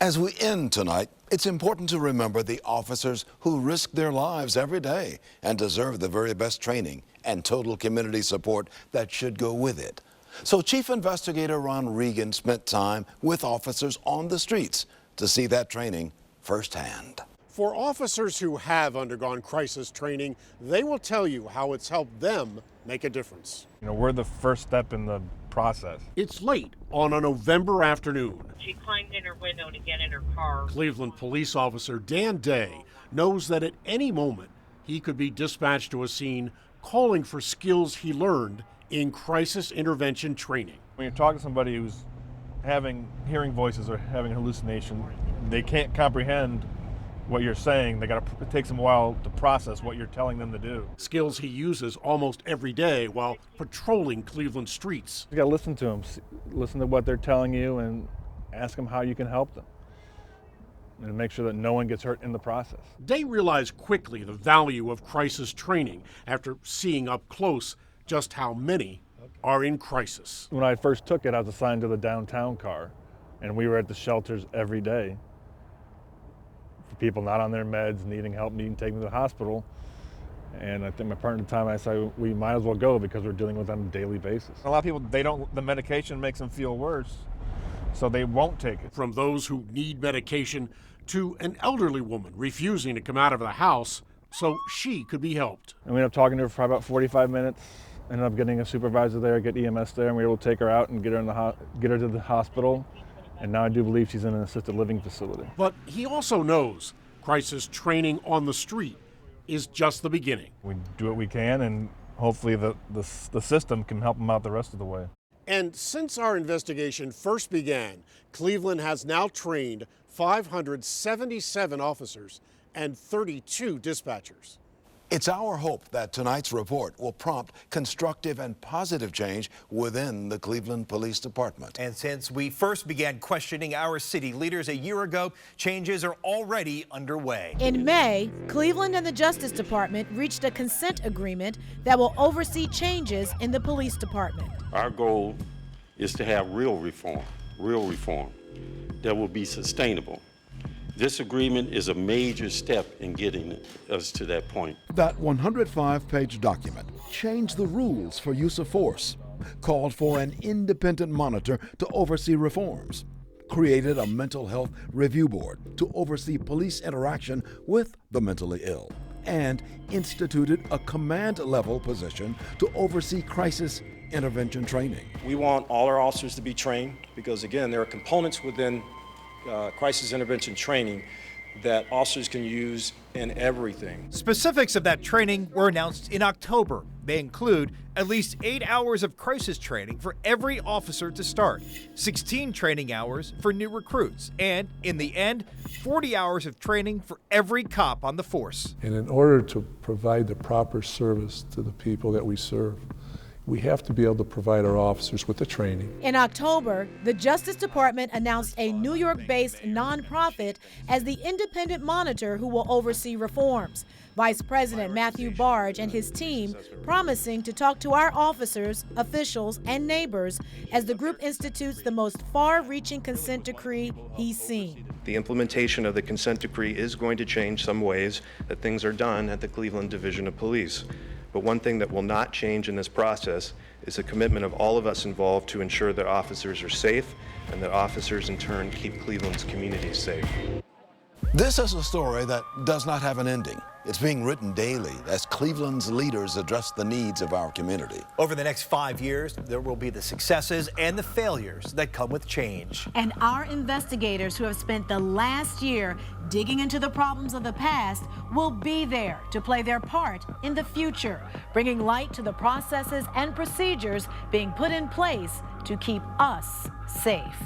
As we end tonight, it's important to remember the officers who risk their lives every day and deserve the very best training and total community support that should go with it. So Chief Investigator Ron Regan spent time with officers on the streets to see that training firsthand. For officers who have undergone crisis training, they will tell you how it's helped them make a difference. We're the first step in the process. It's late on a November afternoon. She climbed in her window to get in her car. Cleveland police officer Dan Day knows that at any moment he could be dispatched to a scene calling for skills he learned in crisis intervention training. When you're talking to somebody who's hearing voices or having hallucination, they can't comprehend what you're saying. It takes them a while to process what you're telling them to do. Skills he uses almost every day while patrolling Cleveland streets. You gotta listen to them, listen to what they're telling you and ask them how you can help them. And make sure that no one gets hurt in the process. They realized quickly the value of crisis training after seeing up close just how many are in crisis. When I first took it, I was assigned to the downtown car, and we were at the shelters every day for people not on their meds, needing help, needing to take them to the hospital. And I think my partner at the time, I said, we might as well go because we're dealing with them on a daily basis. A lot of people, the medication makes them feel worse, so they won't take it. From those who need medication to an elderly woman refusing to come out of the house so she could be helped. And we ended up talking to her for about 45 minutes. Ended up getting a supervisor there, get EMS there, and we were able to take her out and get her to the hospital. And now I do believe she's in an assisted living facility. But he also knows crisis training on the street is just the beginning. We do what we can, and hopefully the system can help them out the rest of the way. And since our investigation first began, Cleveland has now trained 577 officers and 32 dispatchers. It's our hope that tonight's report will prompt constructive and positive change within the Cleveland Police Department. And since we first began questioning our city leaders a year ago, changes are already underway. In May, Cleveland and the Justice Department reached a consent agreement that will oversee changes in the police department. Our goal is to have real reform that will be sustainable. This agreement is a major step in getting us to that point. That 105-page document changed the rules for use of force, called for an independent monitor to oversee reforms, created a mental health review board to oversee police interaction with the mentally ill, and instituted a command-level position to oversee crisis intervention training. We want all our officers to be trained because, again, there are components within crisis intervention training that officers can use in everything. Specifics of that training were announced in October. They include at least 8 hours of crisis training for every officer to start, 16 training hours for new recruits, and in the end, 40 hours of training for every cop on the force. And in order to provide the proper service to the people that we serve, we have to be able to provide our officers with the training. In October, the Justice Department announced a New York-based nonprofit as the independent monitor who will oversee reforms. Vice President Matthew Barge and his team promising to talk to our officers, officials, and neighbors as the group institutes the most far-reaching consent decree he's seen. The implementation of the consent decree is going to change some ways that things are done at the Cleveland Division of Police. But one thing that will not change in this process is the commitment of all of us involved to ensure that officers are safe and that officers in turn keep Cleveland's communities safe. This is a story that does not have an ending. It's being written daily as Cleveland's leaders address the needs of our community. Over the next 5 years, there will be the successes and the failures that come with change. And our investigators who have spent the last year digging into the problems of the past will be there to play their part in the future, bringing light to the processes and procedures being put in place to keep us safe.